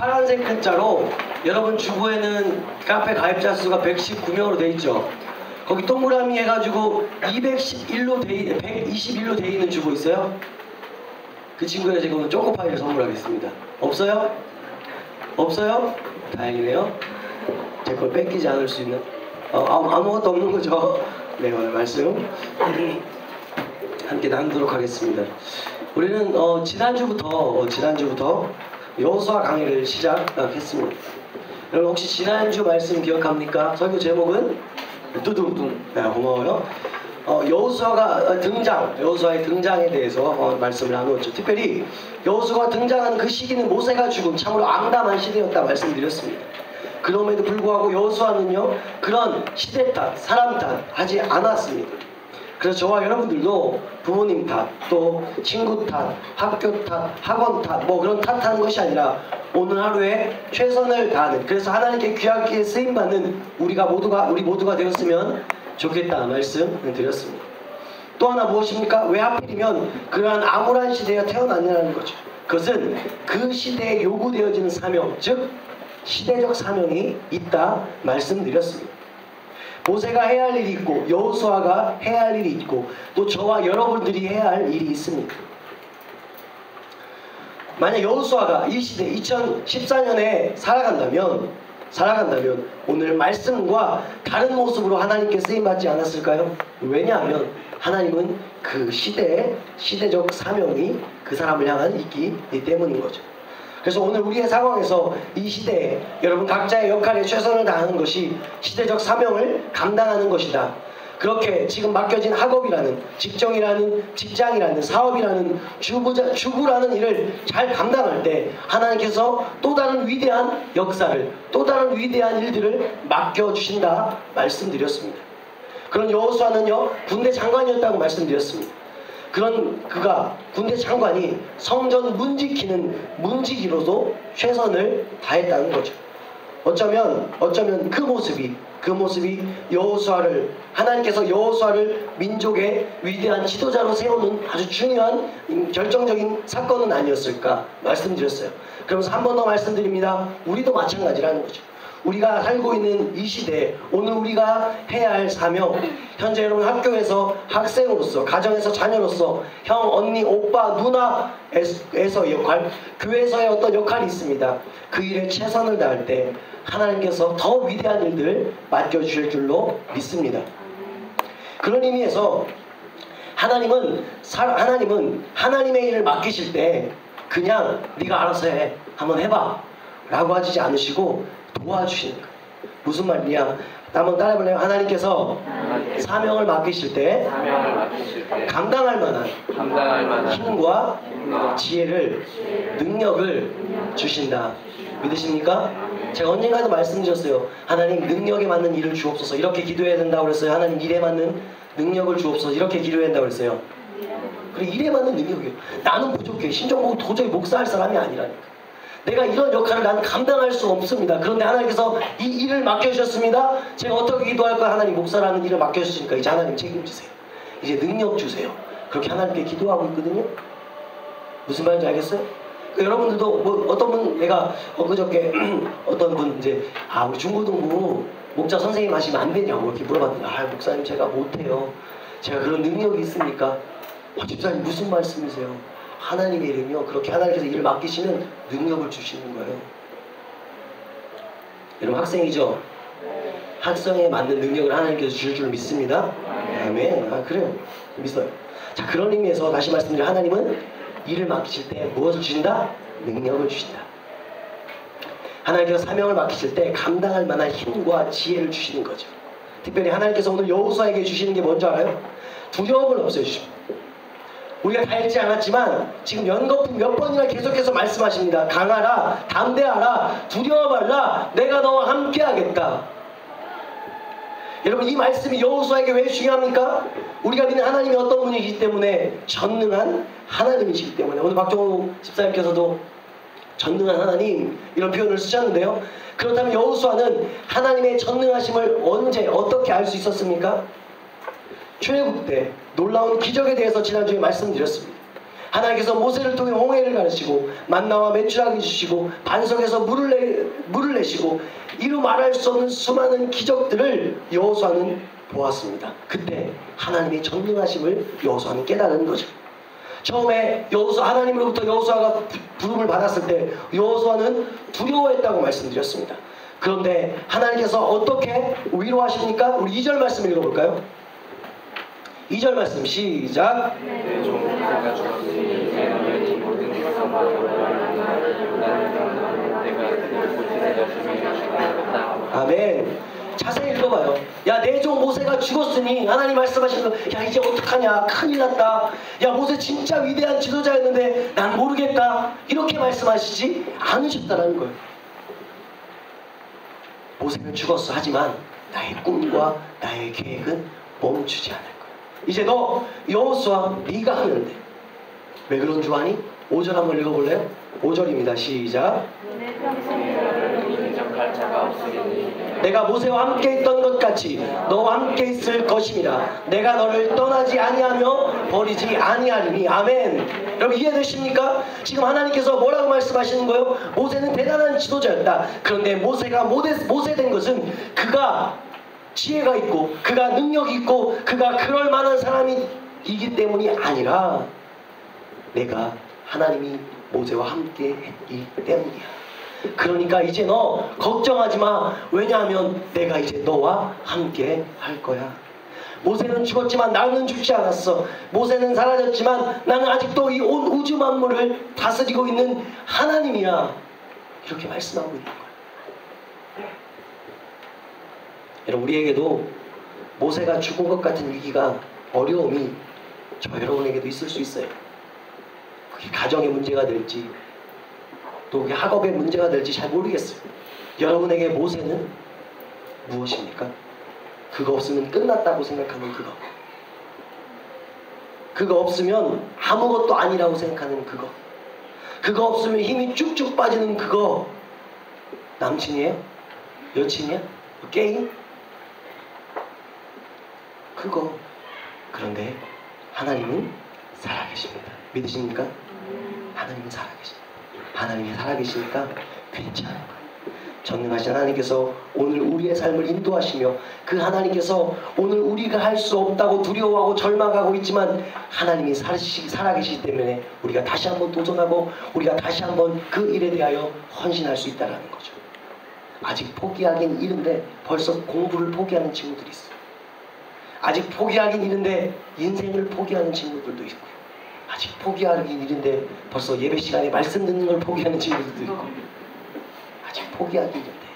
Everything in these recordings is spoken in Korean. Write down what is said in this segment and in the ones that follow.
파란색 글자로 여러분 주부에는 카페 가입자 수가 119명으로 돼 있죠. 거기 동그라미 해가지고 121로 돼 있는 주부 있어요? 그 친구에 제가 오늘 초코파이를 선물하겠습니다. 없어요? 없어요? 다행이네요. 제 걸 뺏기지 않을 수 있는 아무것도 없는 거죠. 네, 오늘 말씀 함께 나누도록 하겠습니다. 우리는 지난주부터 여호수아 강의를 시작했습니다. 여러분 혹시 지난주 말씀 기억합니까? 설교 제목은 두둥둥. 네, 고마워요. 여호수아의 등장에 대해서 말씀을 나누었죠. 특별히 여호수아가 등장하는 그 시기는 모세가 죽은 참으로 암담한 시대였다 말씀드렸습니다. 그럼에도 불구하고 여호수아는요 그런 시대 탓, 사람 탓 하지 않았습니다. 그래서 저와 여러분들도 부모님 탓, 또 친구 탓, 학교 탓, 학원 탓, 뭐 그런 탓하는 것이 아니라 오늘 하루에 최선을 다하는, 그래서 하나님께 귀하게 쓰임받는 우리 모두가 되었으면 좋겠다 말씀을 드렸습니다. 또 하나 무엇입니까? 왜 하필이면 그러한 암울한 시대에 태어났냐는 거죠. 그것은 그 시대에 요구되어지는 사명, 즉 시대적 사명이 있다 말씀드렸습니다. 모세가 해야 할 일이 있고 여호수아가 해야 할 일이 있고 또 저와 여러분들이 해야 할 일이 있습니다. 만약 여호수아가 이 시대 2014년에 살아간다면 오늘 말씀과 다른 모습으로 하나님께 쓰임받지 않았을까요? 왜냐하면 하나님은 그 시대적 사명이 그 사람을 향한 있기 때문인 거죠. 그래서 오늘 우리의 상황에서 이 시대에 여러분 각자의 역할에 최선을 다하는 것이 시대적 사명을 감당하는 것이다. 그렇게 지금 맡겨진 학업이라는, 직장이라는, 사업이라는, 주부라는 일을 잘 감당할 때 하나님께서 또 다른 위대한 역사를, 또 다른 위대한 일들을 맡겨주신다 말씀드렸습니다. 그런 여호수아는요 군대 장관이었다고 말씀드렸습니다. 그가 군대 장관이 성전 문지기로도 최선을 다했다는 거죠. 어쩌면 그 모습이 하나님께서 여호수아를 민족의 위대한 지도자로 세우는 아주 중요한 결정적인 사건은 아니었을까 말씀드렸어요. 그러면서 한 번 더 말씀드립니다. 우리도 마찬가지라는 거죠. 우리가 살고 있는 이 시대에 오늘 우리가 해야 할 사명, 현재 여러분 학교에서 학생으로서, 가정에서 자녀로서, 형, 언니, 오빠, 누나에서의 역할, 교회에서의 어떤 역할이 있습니다. 그 일에 최선을 다할 때 하나님께서 더 위대한 일들을 맡겨주실 줄로 믿습니다. 그런 의미에서 하나님은 하나님의 일을 맡기실 때 그냥 네가 알아서 해, 한번 해봐 라고 하지 않으시고 도와주시는 거예요. 무슨 말이냐? 한번 따라해볼래요? 하나님께서 사명을 맡기실 때 감당할 만한 힘과 지혜를, 능력을 주신다. 믿으십니까? 제가 언젠가도 말씀드렸어요. 하나님 능력에 맞는 일을 주옵소서 이렇게 기도해야 된다고 그랬어요. 하나님 일에 맞는 능력을 주옵소서 이렇게 기도해야 된다고 그랬어요. 그리고 일에 맞는 능력이에요. 나는 부족해. 신정복은 도저히 목사할 사람이 아니라니까. 내가 이런 역할을 난 감당할 수 없습니다. 그런데 하나님께서 이 일을 맡겨주셨습니다. 제가 어떻게 기도할까요? 하나님 목사라는 일을 맡겨주시니까 이제 하나님 책임지세요. 이제 능력 주세요. 그렇게 하나님께 기도하고 있거든요. 무슨 말인지 알겠어요? 여러분들도 뭐 어떤 분, 내가 엊그저께 어떤 분 이제 우리 중고등부 목자 선생님 하시면 안 되냐고 이렇게 물어봤는데 목사님 제가 못해요. 제가 그런 능력이 있습니까? 집사님 무슨 말씀이세요? 하나님의 일은요 그렇게 하나님께서 일을 맡기시면 능력을 주시는 거예요. 여러분 학생이죠? 학생에 맞는 능력을 하나님께서 주실 줄 믿습니다. 아멘. 그래요. 믿어요. 자, 그런 의미에서 다시 말씀드리면 하나님은 일을 맡기실 때 무엇을 주신다? 능력을 주신다. 하나님께서 사명을 맡기실 때 감당할 만한 힘과 지혜를 주시는 거죠. 특별히 하나님께서 오늘 여호수아에게 주시는 게 뭔지 알아요? 두려움을 없애주십니다. 우리가 다 읽지 않았지만 지금 연거푸 몇 번이나 계속해서 말씀하십니다. 강하라, 담대하라, 두려워 말라, 내가 너와 함께 하겠다. 여러분 이 말씀이 여호수아에게 왜 중요합니까? 우리가 믿는 하나님이 어떤 분이시기 때문에 전능한 하나님이시기 때문에 오늘 박종우 집사님께서도 전능한 하나님 이런 표현을 쓰셨는데요. 그렇다면 여호수아는 하나님의 전능하심을 언제 어떻게 알 수 있었습니까? 출애굽 때 놀라운 기적에 대해서 지난주에 말씀드렸습니다. 하나님께서 모세를 통해 홍해를 가르치고 만나와 메추라기 주시고 반석에서 물을 내시고 이루 말할 수 없는 수많은 기적들을 여호수아는 보았습니다. 그때 하나님의 전능하심을 여호수아는 깨달은 거죠. 처음에 하나님으로부터 여호수아가 부름을 받았을 때 여호수아는 두려워했다고 말씀드렸습니다. 그런데 하나님께서 어떻게 위로하십니까? 우리 2절 말씀 읽어볼까요? 2절 말씀 시작. 아멘. 자세히 읽어봐요. 야, 내 종 모세가 죽었으니 하나님 말씀하시는 거, 야 이제 어떡하냐, 큰일 났다. 야, 모세 진짜 위대한 지도자였는데 난 모르겠다. 이렇게 말씀하시지 않으셨다는 거예요. 모세는 죽었어. 하지만 나의 꿈과 나의 계획은 멈추지 않을 거야. 이제 너 여호수아 네가 하면 돼. 왜 그런 줄 아니? 5절 한번 읽어볼래요? 5절입니다. 시작. 내가 모세와 함께 있던 것 같이 너와 함께 있을 것입니다. 내가 너를 떠나지 아니하며 버리지 아니하리니. 아멘. 여러분 이해되십니까? 지금 하나님께서 뭐라고 말씀하시는 거예요? 모세는 대단한 지도자였다. 그런데 모세가 모세된 것은 그가 지혜가 있고 그가 능력이 있고 그가 그럴 만한 사람이기 때문이 아니라 내가 하나님이 모세와 함께 했기 때문이야. 그러니까 이제 너 걱정하지 마. 왜냐하면 내가 이제 너와 함께 할 거야. 모세는 죽었지만 나는 죽지 않았어. 모세는 사라졌지만 나는 아직도 이 온 우주 만물을 다스리고 있는 하나님이야. 이렇게 말씀하고 있는 거야. 여러분 우리에게도 모세가 죽은 것 같은 위기가 어려움이 저 여러분에게도 있을 수 있어요. 그게 가정의 문제가 될지 또 그게 학업의 문제가 될지 잘 모르겠어요. 여러분에게 모세는 무엇입니까? 그거 없으면 끝났다고 생각하는 그거. 그거 없으면 아무것도 아니라고 생각하는 그거. 그거 없으면 힘이 쭉쭉 빠지는 그거. 남친이에요? 여친이야? 게임? 그거. 그런데 하나님은 살아계십니다. 믿으십니까? 하나님은 살아계십니다. 하나님이 살아계시니까 괜찮은 거예요. 전능하신 하나님께서 오늘 우리의 삶을 인도하시며 그 하나님께서 오늘 우리가 할 수 없다고 두려워하고 절망하고 있지만 하나님이 살아계시기 때문에 우리가 다시 한번 도전하고 우리가 다시 한번 그 일에 대하여 헌신할 수 있다는 거죠. 아직 포기하긴 이른데 벌써 공부를 포기하는 친구들이 있어요. 아직 포기하긴 이른데 인생을 포기하는 친구들도 있고 아직 포기하긴 이른데 벌써 예배 시간에 말씀 듣는 걸 포기하는 친구들도 있고 아직 포기하긴 이른데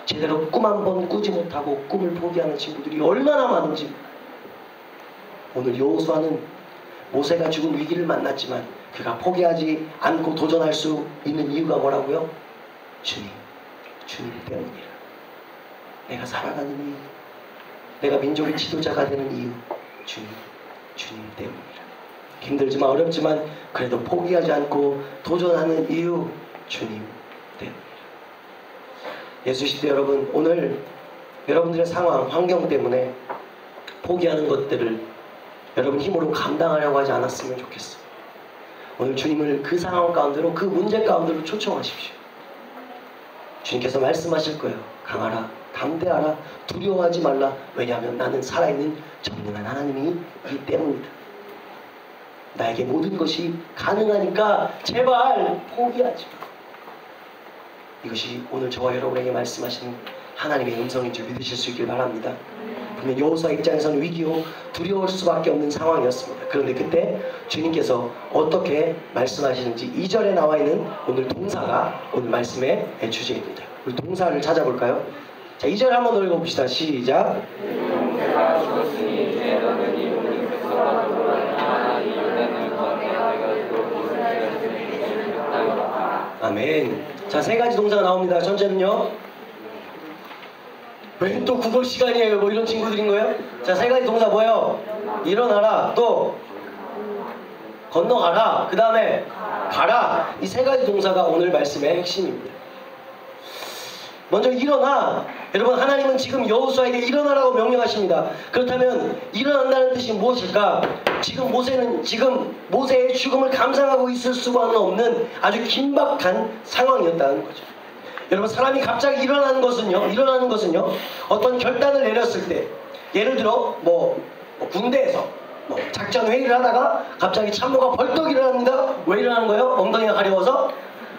제대로 꿈 한 번 꾸지 못하고 꿈을 포기하는 친구들이 얼마나 많은지. 오늘 여호수아는 모세가 죽은 위기를 만났지만 그가 포기하지 않고 도전할 수 있는 이유가 뭐라고요? 주님 때문이라. 내가 살아가는 이유, 내가 민족의 지도자가 되는 이유, 주님 때문이라. 힘들지만 어렵지만 그래도 포기하지 않고 도전하는 이유, 주님 때문이라. 예수시대 여러분, 오늘 여러분들의 상황, 환경 때문에 포기하는 것들을 여러분 힘으로 감당하려고 하지 않았으면 좋겠어요. 오늘 주님을 그 상황 가운데로, 그 문제 가운데로 초청하십시오. 주님께서 말씀하실 거예요. 강하라, 담대하라, 두려워하지 말라. 왜냐하면 나는 살아있는 전능한 하나님이기 때문이다. 나에게 모든 것이 가능하니까 제발 포기하지 마. 이것이 오늘 저와 여러분에게 말씀하시는 하나님의 음성인 줄 믿으실 수 있길 바랍니다. 분명 여호수아 입장에서는 위기요 두려울 수밖에 없는 상황이었습니다. 그런데 그때 주님께서 어떻게 말씀하시는지 2절에 나와 있는 오늘 동사가 오늘 말씀의 주제입니다. 우리 동사를 찾아볼까요? 자, 2절 한번 더 읽어봅시다. 시작. 아멘. 자, 세 가지 동사가 나옵니다. 전체는요. 왜 또 국어 시간이에요? 뭐 이런 친구들인 거예요? 자, 세 가지 동사 뭐예요? 일어나라, 또 건너가라, 그 다음에 가라. 이 세 가지 동사가 오늘 말씀의 핵심입니다. 먼저 일어나. 여러분, 하나님은 지금 여호수아에게 일어나라고 명령하십니다. 그렇다면 일어난다는 뜻이 무엇일까? 지금 모세의 죽음을 감상하고 있을 수가 없는 아주 긴박한 상황이었다는 거죠. 여러분, 사람이 갑자기 일어나는 것은요 어떤 결단을 내렸을 때, 예를 들어 군대에서 작전 회의를 하다가 갑자기 참모가 벌떡 일어납니다. 왜 일어나는 거예요? 엉덩이가 가려워서?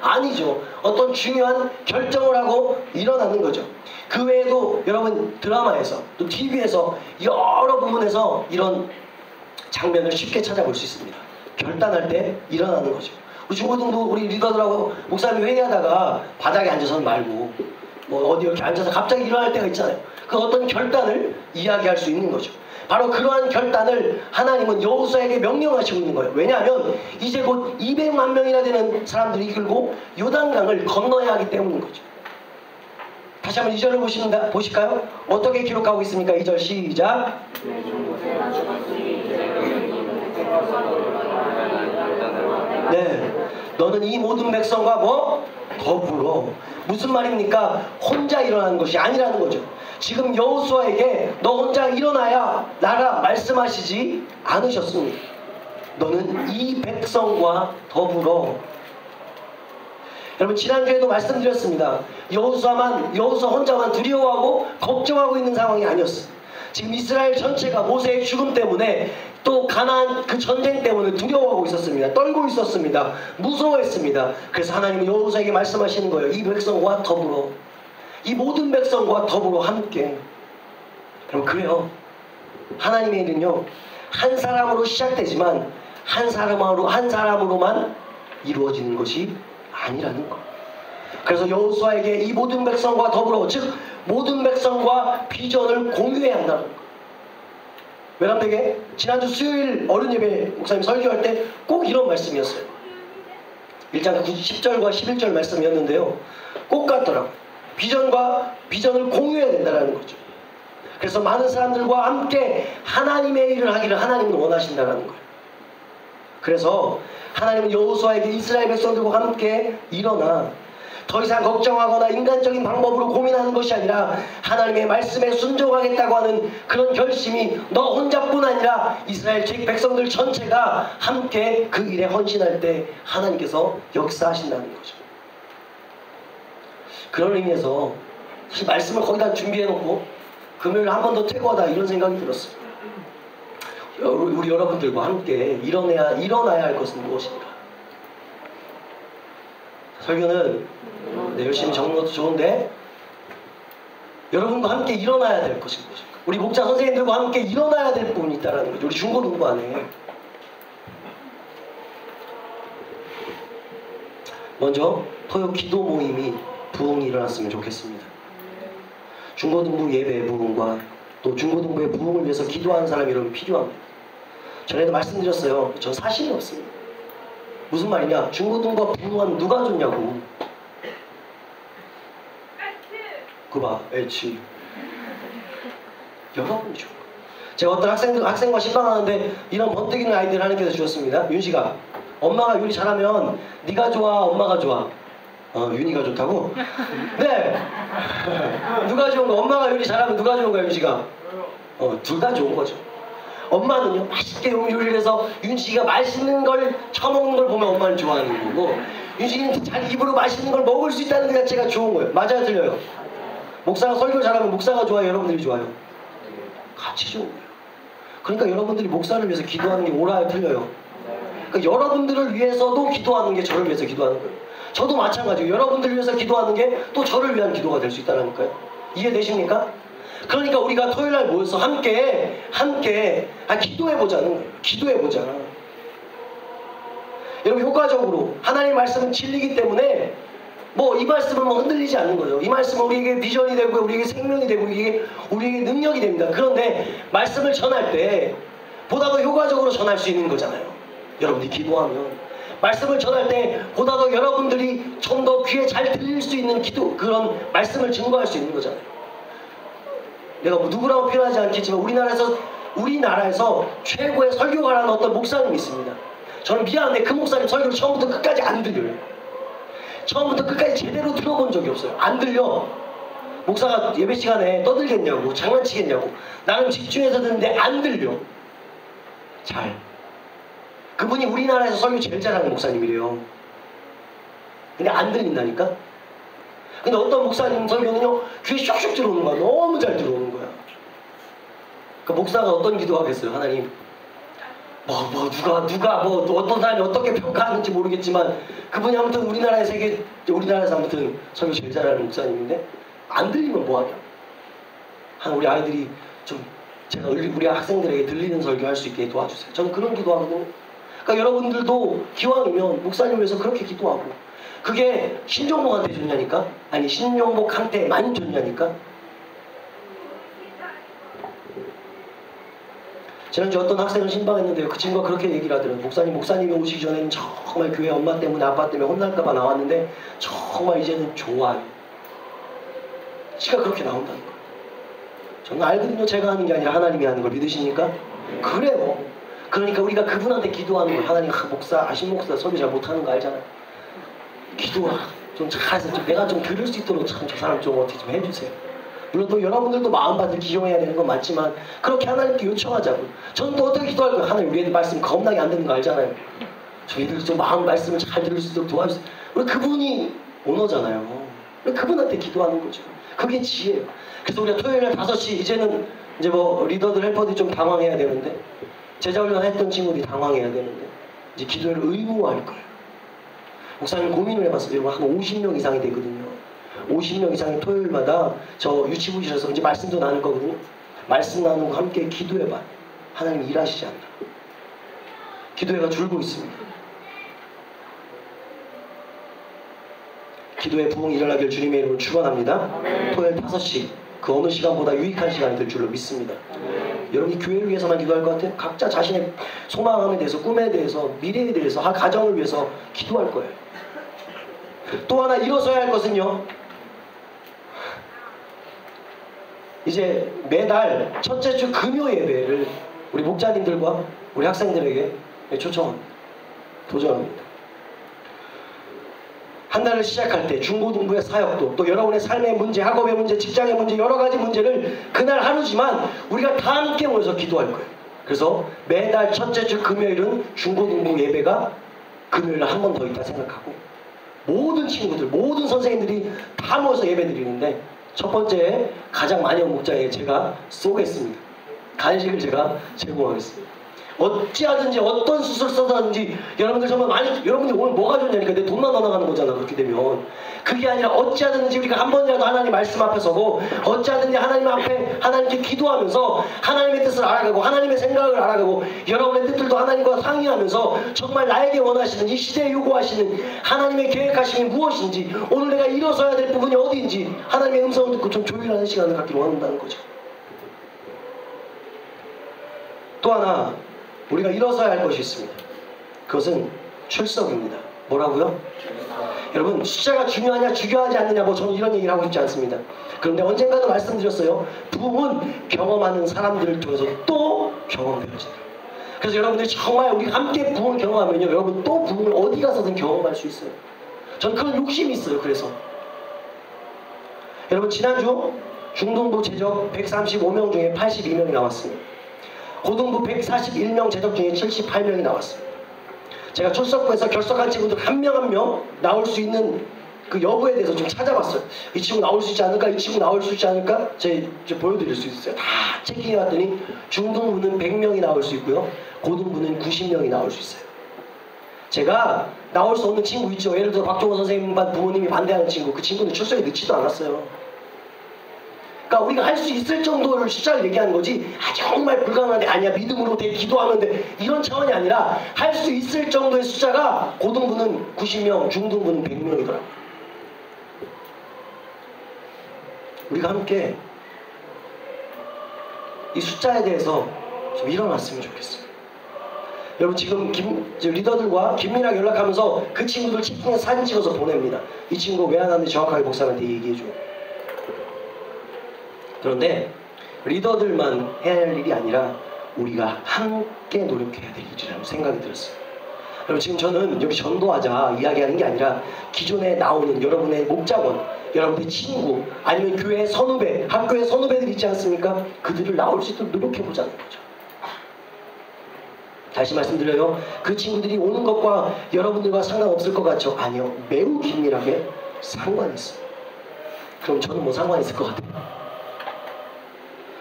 아니죠. 어떤 중요한 결정을 하고 일어나는 거죠. 그 외에도 여러분, 드라마에서 또 TV에서 여러 부분에서 이런 장면을 쉽게 찾아볼 수 있습니다. 결단할 때 일어나는 거죠. 우리 중고등부 우리 리더들하고 목사님이 회의하다가 바닥에 앉아서는 말고 어디 이렇게 앉아서 갑자기 일어날 때가 있잖아요. 그 어떤 결단을 이야기할 수 있는 거죠. 바로 그러한 결단을 하나님은 여호수아에게 명령하시고 있는 거예요. 왜냐하면 이제 곧 200만 명이나 되는 사람들이 이끌고 요단강을 건너야 하기 때문인 거죠. 다시 한번 2절을 보실까요? 어떻게 기록하고 있습니까? 2절 시작. 네, 너는 이 모든 백성과 더불어. 무슨 말입니까? 혼자 일어나는 것이 아니라는 거죠. 지금 여호수아에게 너 혼자 일어나야 나라 말씀하시지 않으셨습니다. 너는 이 백성과 더불어. 여러분, 지난주에도 말씀드렸습니다. 여호수아 혼자만 두려워하고 걱정하고 있는 상황이 아니었어요. 지금 이스라엘 전체가 모세의 죽음 때문에 또 가나안 그 전쟁 때문에 두려워하고 있었습니다. 떨고 있었습니다. 무서워했습니다. 그래서 하나님은 여호수아에게 말씀하시는 거예요. 이 백성과 더불어, 이 모든 백성과 더불어 함께. 그럼 그래요. 하나님의 일은요, 한 사람으로 시작되지만 한 사람으로만 이루어지는 것이 아니라는 거. 그래서 여호수아에게 이 모든 백성과 더불어, 즉 모든 백성과 비전을 공유해야 한다는 거. 외람되게 지난주 수요일 어른 예배 목사님 설교할 때 꼭 이런 말씀이었어요. 1장 10절과 11절 말씀이었는데요, 꼭 같더라고요. 비전을 공유해야 된다는 거죠. 그래서 많은 사람들과 함께 하나님의 일을 하기를 하나님은 원하신다는 거예요. 그래서 하나님은 여호수아에게 이스라엘 백성들과 함께 일어나 더 이상 걱정하거나 인간적인 방법으로 고민하는 것이 아니라 하나님의 말씀에 순종하겠다고 하는 그런 결심이 너 혼자뿐 아니라 이스라엘 백성들 전체가 함께 그 일에 헌신할 때 하나님께서 역사하신다는 거죠. 그런 의미에서 사실 말씀을 거기다 준비해놓고 금요일 한 번 더 퇴거하다 이런 생각이 들었어요. 우리 여러분들과 함께 일어나야 할 것은 무엇인가? 설교는 열심히 적는 것도 좋은데 여러분과 함께 일어나야 될 것이 무엇인가? 우리 목자 선생님들과 함께 일어나야 될 부분이 있다는 거죠. 우리 중고등부 안에. 먼저 토요 기도 모임이 부흥이 일어났으면 좋겠습니다. 중고등부 예배 부흥과 또 중고등부의 부흥을 위해서 기도하는 사람이 여러분 필요합니다. 전에도 말씀드렸어요. 전 사실이 없습니다. 무슨 말이냐? 중고등부가 부흥하면 누가 좋냐고. 그 봐, H. 여러분이 좋은 거예요. 제가 어떤 학생과 신방하는데 이런 번뜩이는 아이디어를 하나님께서 주셨습니다. 윤씨가 엄마가 요리 잘하면 네가 좋아, 엄마가 좋아? 윤희가 좋다고? 네. 누가 좋은 거? 엄마가 요리 잘하면 누가 좋은 거야, 윤씨가? 둘 다 좋은 거죠. 엄마는요, 맛있게 요리를 해서 윤씨가 맛있는 걸 처먹는 걸 보면 엄마는 좋아하는 거고, 윤씨는 자기 입으로 맛있는 걸 먹을 수 있다는 것 자체가 좋은 거예요. 맞아요, 틀려요? 목사가 설교 잘하면 목사가 좋아요, 여러분들이 좋아요? 같이 좋은 거예요. 그러니까 여러분들이 목사를 위해서 기도하는 게 옳아요, 틀려요? 그러니까 여러분들을 위해서도 기도하는 게 저를 위해서 기도하는 거예요. 저도 마찬가지예요. 여러분들을 위해서 기도하는 게 또 저를 위한 기도가 될 수 있다니까요. 이해되십니까? 그러니까 우리가 토요일날 모여서 함께 기도해보자는 거예요. 기도해보자. 여러분, 효과적으로 하나님의 말씀은 진리이기 때문에 이 말씀은 흔들리지 않는 거죠. 이 말씀은 우리에게 비전이 되고 우리에게 생명이 되고 우리에게 능력이 됩니다. 그런데 말씀을 전할 때 보다 더 효과적으로 전할 수 있는 거잖아요. 여러분들이 기도하면 말씀을 전할 때 보다 더 여러분들이 좀 더 귀에 잘 들릴 수 있는 그런 말씀을 증거할 수 있는 거잖아요. 내가 누구라고 표현하지 않겠지만 우리나라에서 최고의 설교가라는 어떤 목사님이 있습니다. 저는 미안한데 그 목사님 설교를 처음부터 끝까지 안 들려요. 처음부터 끝까지 제대로 들어본 적이 없어요. 안 들려. 목사가 예배 시간에 떠들겠냐고, 장난치겠냐고. 나는 집중해서 듣는데 안 들려. 잘. 그분이 우리나라에서 설교 제일 잘하는 목사님이래요. 근데 안 들린다니까? 근데 어떤 목사님 설교는요, 귀에 슉슉 들어오는 거야. 너무 잘 들어오는 거야. 그 목사가 어떤 기도하겠어요? 하나님, 누가 어떤 사람이 어떻게 평가하는지 모르겠지만 그분이 아무튼 우리나라에서 아무튼 설교 제일 잘하는 목사님인데 안 들리면 뭐하냐? 우리 아이들이 좀 제가 우리 학생들에게 들리는 설교할 수 있게 도와주세요. 저는 그런 기도하거든요. 그러니까 여러분들도 기왕이면 목사님을 위해서 그렇게 기도하고, 그게 신종복한테 좋냐니까? 아니, 신종복한테 많이 좋냐니까? 지난주에 어떤 학생을 신방했는데요, 그 친구가 그렇게 얘기를 하더라고요. 목사님이 오시기 전에는 정말 교회 엄마 때문에 아빠 때문에 혼날까봐 나왔는데 정말 이제는 좋아요. 시가 그렇게 나온다는 거예요. 저는 알거든요. 제가 하는 게 아니라 하나님이 하는 걸. 믿으십니까? 그래요. 그러니까 우리가 그분한테 기도하는 거예요. 하나님, 신목사 설교 잘 못하는 거 알잖아요. 기도하 좀 잘해서 내가 좀 들을 수 있도록 참 저 사람 좀 어떻게 좀 해주세요. 물론 또 여러분들도 마음밭을 기용해야 되는 건 맞지만 그렇게 하나님께 요청하자고. 저는 또 어떻게 기도할 거예요? 하나님, 우리 애들 말씀 겁나게 안 듣는 거 알잖아요. 저희들 좀 마음 말씀을 잘 들을 수 있도록 도와주세요. 우리 그분이 오너잖아요. 우리 그분한테 기도하는 거죠. 그게 지혜예요. 그래서 우리가 토요일날 5시 이제는 이제 뭐 리더들 헬퍼들이 좀 당황해야 되는데, 제자훈련 했던 친구들이 당황해야 되는데 이제 기도를 의무화할 거예요. 목사님 고민을 해봤어요. 한 50명 이상이 되거든요. 50명 이상이 토요일마다 저 유치부실에서 이제 말씀도 나눌 거거든요. 말씀 나누고 함께 기도해봐. 하나님 일하시지 않나. 기도회가 줄고 있습니다. 기도의 부흥이 일어나길 주님의 이름으로 축원합니다. 토요일 5시, 그 어느 시간보다 유익한 시간이 될 줄로 믿습니다. 여러분이 교회를 위해서만 기도할 것 같아요? 각자 자신의 소망함에 대해서, 꿈에 대해서, 미래에 대해서, 가정을 위해서 기도할 거예요. 또 하나 일어서야 할 것은요, 이제 매달 첫째 주 금요 예배를 우리 목자님들과 우리 학생들에게 초청합니다. 도전합니다. 한 달을 시작할 때 중고등부의 사역도, 또 여러분의 삶의 문제, 학업의 문제, 직장의 문제, 여러 가지 문제를 그날 하루지만 우리가 다 함께 모여서 기도할 거예요. 그래서 매달 첫째 주 금요일은 중고등부 예배가 금요일에 한 번 더 있다 생각하고, 모든 친구들, 모든 선생님들이 다 모여서 예배 드리는데, 첫 번째 가장 많이 온 목자에 제가 쏘겠습니다. 간식을 제가 제공하겠습니다. 어찌하든지 어떤 수술 써든지 여러분들 정말 많이, 여러분들 오늘 뭐가 좋냐니까 내 돈만 넣어나가는 거잖아. 그렇게 되면 그게 아니라 어찌하든지 우리가 한 번이라도 하나님 말씀 앞에 서고, 어찌하든지 하나님 앞에 하나님께 기도하면서 하나님의 뜻을 알아가고 하나님의 생각을 알아가고 여러분의 뜻들도 하나님과 상의하면서 정말 나에게 원하시는, 이 시대에 요구하시는 하나님의 계획하심이 무엇인지, 오늘 내가 일어서야 될 부분이 어디인지 하나님의 음성을 듣고 좀 조율하는 시간을 갖기를 원한다는 거죠. 또 하나 우리가 일어서야 할 것이 있습니다. 그것은 출석입니다. 뭐라고요? 여러분, 숫자가 중요하냐 중요하지 않느냐, 뭐 저는 이런 얘기를 하고 싶지 않습니다. 그런데 언젠가도 말씀드렸어요. 부흥은 경험하는 사람들을 통해서 또 경험되어진다. 그래서 여러분들이 정말 우리 함께 부흥을 경험하면요, 여러분 또 부흥을 어디 가서든 경험할 수 있어요. 저는 그런 욕심이 있어요. 그래서 여러분, 지난주 중등부 제적 135명 중에 82명이 나왔습니다. 고등부 141명 제적 중에 78명이 나왔습니다. 제가 출석부에서 결석한 친구들 한 명 한 명 나올 수 있는 그 여부에 대해서 좀 찾아봤어요. 이 친구 나올 수 있지 않을까? 이 친구 나올 수 있지 않을까? 제가 보여드릴 수 있어요. 다 체킹해봤더니 중등부는 100명이 나올 수 있고요, 고등부는 90명이 나올 수 있어요. 제가 나올 수 없는 친구 있죠. 예를 들어 박종호 선생님 반 부모님이 반대하는 친구, 그 친구는 출석에 늦지도 않았어요. 그러니까 우리가 할 수 있을 정도를 숫자를 얘기하는 거지, 정말 불가능한데, 아니야 믿음으로 되게 기도하면 돼, 이런 차원이 아니라 할 수 있을 정도의 숫자가 고등부는 90명, 중등부는 100명이더라고요. 우리가 함께 이 숫자에 대해서 좀 일어났으면 좋겠어요. 여러분, 지금 리더들과 긴밀하게 연락하면서 그 친구들 채팅에서 사진 찍어서 보냅니다. 이 친구 왜 안 왔는지 정확하게 목사님한테 얘기해줘요. 그런데 리더들만 해야 할 일이 아니라 우리가 함께 노력해야 될 일이라는 생각이 들었어요. 여러분 지금 저는 여기 전도하자 이야기하는 게 아니라 기존에 나오는 여러분의 목자원, 여러분의 친구, 아니면 교회 선후배, 학교의 선후배들 있지 않습니까? 그들을 나올 수 있도록 노력해보자는 거죠. 다시 말씀드려요. 그 친구들이 오는 것과 여러분들과 상관없을 것 같죠? 아니요. 매우 긴밀하게 상관이 있어요. 그럼 저는 뭐 상관이 있을 것 같아요?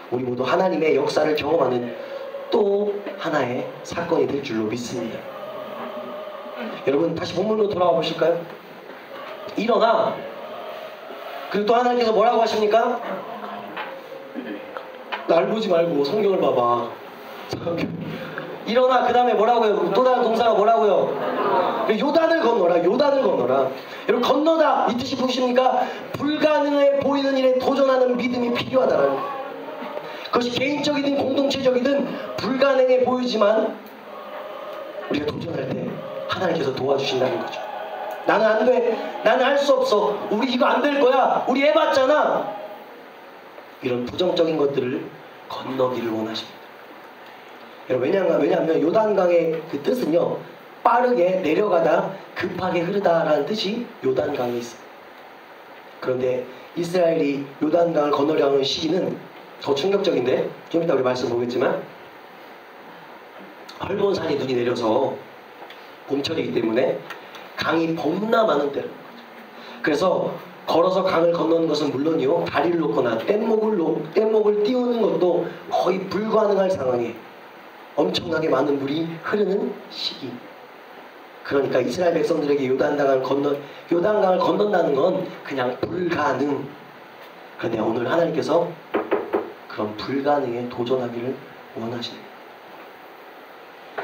우리 모두 하나님의 역사를 경험하는 또 하나의 사건이 될 줄로 믿습니다. 여러분 다시 본문으로 돌아와 보실까요? 일어나. 그리고 또 하나님께서 뭐라고 하십니까? 날 보지 말고 성경을 봐봐. 일어나. 그 다음에 뭐라고요? 또 다른 동사가 뭐라고요? 요단을 건너라. 요단을 건너라. 여러분 건너다 이 뜻이 무엇입니까? 불가능해 보이는 일에 도전하는 믿음이 필요하다라는 거예요. 그것이 개인적이든 공동체적이든 불가능해 보이지만 우리가 도전할 때 하나님께서 도와주신다는 거죠. 나는 안 돼. 나는 할 수 없어. 우리 이거 안 될 거야. 우리 해봤잖아. 이런 부정적인 것들을 건너기를 원하십니다. 여러분 왜냐하면 요단강의 그 뜻은요, 빠르게 내려가다 급하게 흐르다라는 뜻이 요단강에 있어요. 그런데 이스라엘이 요단강을 건너려 하는 시기는 더 충격적인데, 좀 이따 우리 말씀 보겠지만 헐몬 산이 눈이 내려서 봄철이기 때문에 강이 범나 많은 때라는 거죠. 그래서 걸어서 강을 건너는 것은 물론이요, 다리를 놓거나 뗏목을 띄우는 것도 거의 불가능할 상황에 엄청나게 많은 물이 흐르는 시기. 그러니까 이스라엘 백성들에게 요단강을 건넌다는 건 그냥 불가능. 그런데 오늘 하나님께서 그런 불가능에 도전하기를 원하십니다.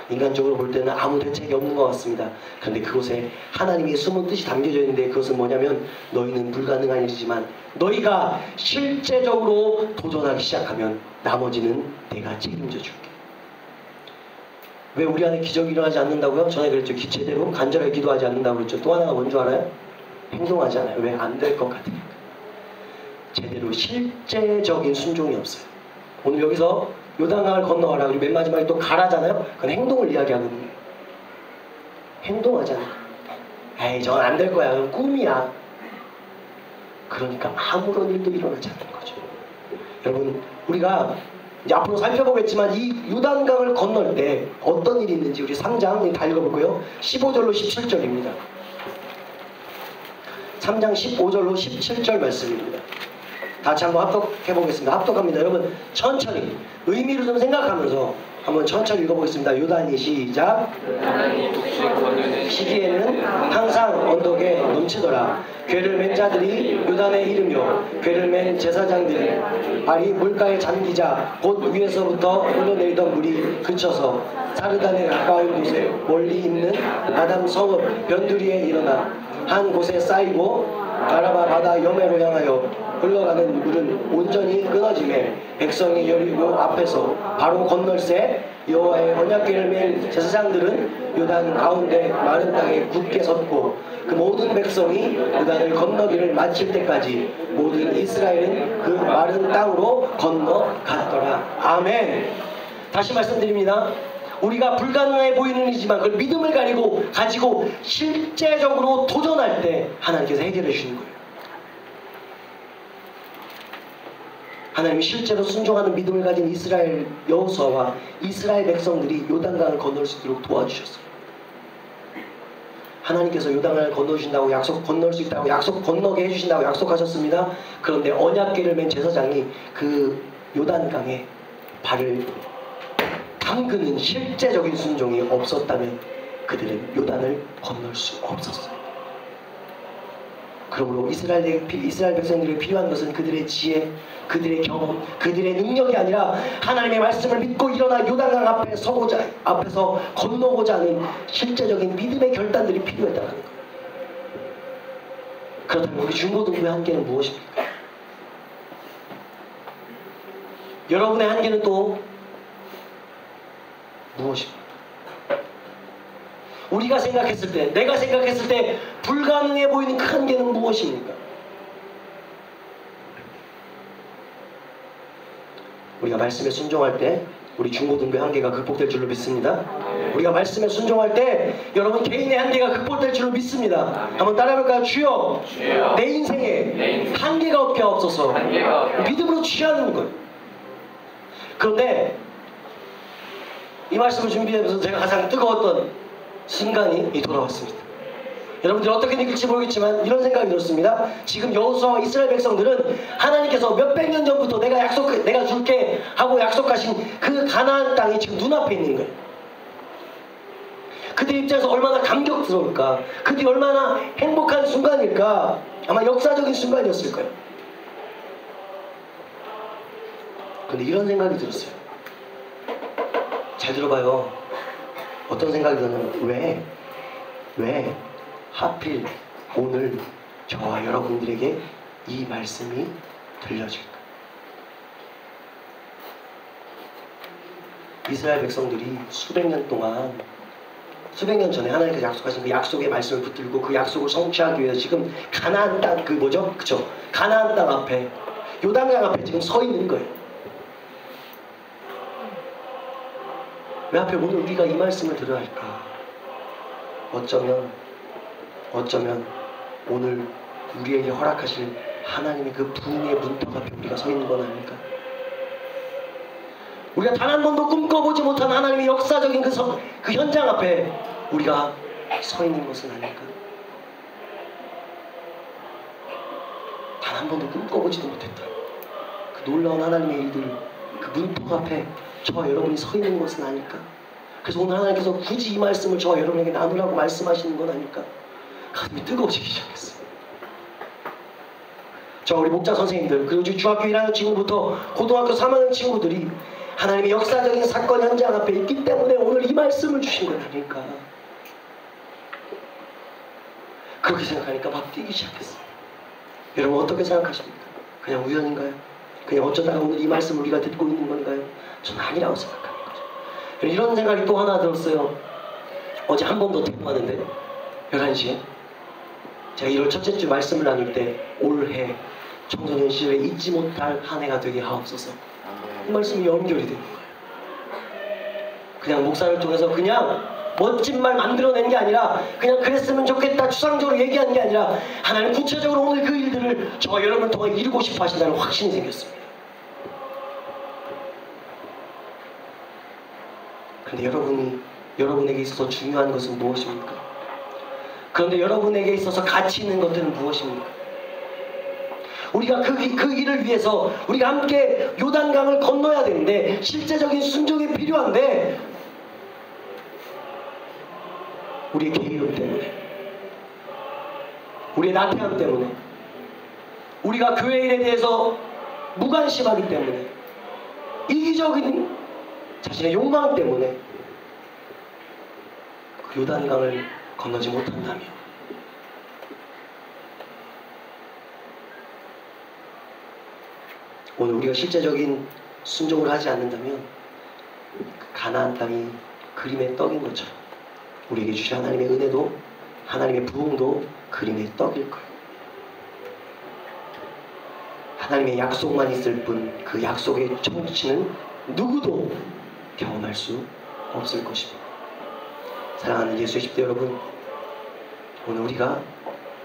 인간적으로 볼 때는 아무 대책이 없는 것 같습니다. 그런데 그곳에 하나님의 숨은 뜻이 담겨져 있는데, 그것은 뭐냐면 너희는 불가능한 일이지만 너희가 실제적으로 도전하기 시작하면 나머지는 내가 책임져 줄게. 왜 우리 안에 기적이 일어나지 않는다고요? 전에 그랬죠. 제대로 간절하게 기도하지 않는다고 그랬죠. 또 하나가 뭔 줄 알아요? 행동하지 않아요. 왜? 안 될 것 같으니까. 제대로 실제적인 순종이 없어요. 오늘 여기서 요단강을 건너가라, 그리고 맨 마지막에 또 가라잖아요. 그건 행동을 이야기하거든요. 행동하잖아요. 에이 저건 안 될 거야. 그건 꿈이야. 그러니까 아무런 일도 일어나지 않는 거죠. 여러분 우리가 이제 앞으로 살펴보겠지만 이 요단강을 건널 때 어떤 일이 있는지 우리 3장 다 읽어볼고요. 15절로 17절입니다. 3장 15절로 17절 말씀입니다. 다 같이 한번 합독해보겠습니다. 합독합니다. 여러분 천천히 의미를 좀 생각하면서 한번 천천히 읽어보겠습니다. 요단이 시작. 시기에는 항상 언덕에 넘치더라. 궤를 맨 자들이 요단에 이르며 궤를 맨 제사장들이 발이 물가에 잠기자 곧 위에서부터 흘러내리던 물이 그쳐서 사르단에 가까운 곳에 멀리 있는 아담 성읍 변두리에 일어나 한 곳에 쌓이고 아라바 바다 여매로 향하여 흘러가는 물은 온전히 끊어지매 백성이 여리고 앞에서 바로 건널새 여호와의 언약궤를 맨 제사장들은 요단 가운데 마른 땅에 굳게 섰고 그 모든 백성이 요단을 건너기를 마칠 때까지 모든 이스라엘은 그 마른 땅으로 건너갔더라. 아멘. 다시 말씀드립니다. 우리가 불가능해 보이는 일이지만 그걸 믿음을 가지고 실제적으로 도전할 때 하나님께서 해결해 주시는 거예요. 하나님이 실제로 순종하는 믿음을 가진 이스라엘 여호수아와 이스라엘 백성들이 요단강을 건널 수 있도록 도와주셨어요. 하나님께서 요단강을 건너주신다고 건널 수 있다고 건너게 해주신다고 약속하셨습니다. 그런데 언약궤를 맨 제사장이 그 요단강에 발을 담그는 실제적인 순종이 없었다면 그들은 요단을 건널 수 없었어요. 그러므로 이스라엘 백성들에게 필요한 것은 그들의 지혜, 그들의 경험, 그들의 능력이 아니라 하나님의 말씀을 믿고 일어나 요단강 앞에서 건너고자 하는 실제적인 믿음의 결단들이 필요했다는 거예요. 그렇다면 우리 중고등부의 한계는 무엇입니까? 여러분의 한계는 또 무엇입니까? 우리가 생각했을 때, 내가 생각했을 때 불가능해 보이는 그 한계는 무엇입니까? 우리가 말씀에 순종할 때 우리 중고등부의 한계가 극복될 줄로 믿습니다. 우리가 말씀에 순종할 때 여러분 개인의 한계가 극복될 줄로 믿습니다. 한번 따라해볼까요? 주여, 내 인생에 한계가 없게 하옵소서. 믿음으로 취하는 거예요. 그런데 이 말씀을 준비하면서 제가 가장 뜨거웠던 순간이 돌아왔습니다. 여러분들이 어떻게 느낄지 모르겠지만 이런 생각이 들었습니다. 지금 여호수아와 이스라엘 백성들은 하나님께서 몇백 년 전부터 내가 줄게 하고 약속하신 그 가나안 땅이 지금 눈앞에 있는 거예요. 그들 입장에서 얼마나 감격스러울까, 그들이 얼마나 행복한 순간일까. 아마 역사적인 순간이었을 거예요. 근데 이런 생각이 들었어요. 잘 들어봐요. 어떤 생각이 드냐면 왜 하필 오늘 저와 여러분들에게 이 말씀이 들려질까? 이스라엘 백성들이 수백 년 전에 하나님께서 약속하신 그 약속의 말씀을 붙들고 그 약속을 성취하기 위해서 지금 가나안 땅 그죠? 가나안 땅 앞에 요단강 앞에 지금 서 있는 거예요. 왜 하필 오늘 우리가 이 말씀을 들어야 할까? 어쩌면 오늘 우리에게 허락하실 하나님의 그 부흥의 문턱 앞에 우리가 서 있는 건 아닐까? 우리가 단 한 번도 꿈꿔보지 못한 하나님의 역사적인 그 현장 앞에 우리가 서 있는 것은 아닐까? 단 한 번도 꿈꿔보지도 못했던 그 놀라운 하나님의 일들, 그 문턱 앞에 저와 여러분이 서 있는 것은 아닐까? 그래서 오늘 하나님께서 굳이 이 말씀을 저와 여러분에게 나누라고 말씀하시는 건 아닐까? 가슴이 뜨거워지기 시작했어요. 저 우리 목자 선생님들, 그리고 중학교 1학년 친구부터 고등학교 3학년 친구들이 하나님의 역사적인 사건 현장 앞에 있기 때문에 오늘 이 말씀을 주신 건 아닐까? 그렇게 생각하니까 막 뛰기 시작했어요. 여러분 어떻게 생각하십니까? 그냥 우연인가요? 그냥 어쩌다가 오늘 이 말씀을 우리가 듣고 있는 건가요? 저는 아니라고 생각하는 거죠. 이런 생각이 또 하나 들었어요. 어제 한 번 더 퇴근하는데 11시에 제가 1월 첫째 주 말씀을 나눌 때 올해 청소년 시절에 잊지 못할 한 해가 되게 하옵소서. 이 말씀이 연결이 되는 거예요. 그냥 목사를 통해서 그냥 멋진 말 만들어낸 게 아니라 그냥 그랬으면 좋겠다 추상적으로 얘기한 게 아니라 하나님 구체적으로 오늘 그 일들을 저와 여러분을 통해 이루고 싶어 하신다는 확신이 생겼습니다. 그런데 여러분에게 있어서 중요한 것은 무엇입니까? 그런데 여러분에게 있어서 가치 있는 것들은 무엇입니까? 우리가 그 일을 위해서 우리가 함께 요단강을 건너야 되는데 실제적인 순종이 필요한데 우리의 게으름 때문에, 우리의 나태함 때문에, 우리가 교회 일에 대해서 무관심하기 때문에, 이기적인 자신의 욕망 때문에 그 요단강을 건너지 못한다며 오늘 우리가 실제적인 순종을 하지 않는다면 그 가나안 땅이 그림의 떡인 것처럼 우리에게 주신 하나님의 은혜도 하나님의 부흥도 그림의 떡일 거예요. 하나님의 약속만 있을 뿐 그 약속의 성취는 누구도 경험할 수 없을 것입니다. 사랑하는 예수의 집대 여러분, 오늘 우리가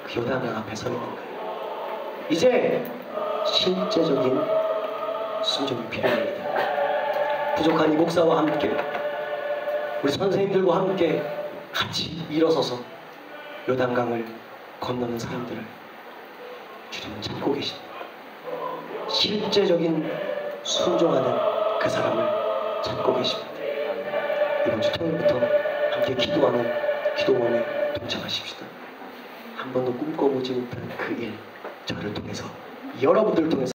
그 요단강 앞에 서 있는 거예요. 이제 실제적인 순종이 필요합니다. 부족한 이 목사와 함께 우리 선생님들과 함께 같이 일어서서 요단강을 건너는 사람들을 주님은 찾고 계십니다. 실제적인 순종하는 그 사람을 찾고 계십니다. 이번 주 토요일부터 함께 기도하는 기도원에 동참하십시다. 한 번도 꿈꿔보지 못한 그 일, 저를 통해서, 여러분들을 통해서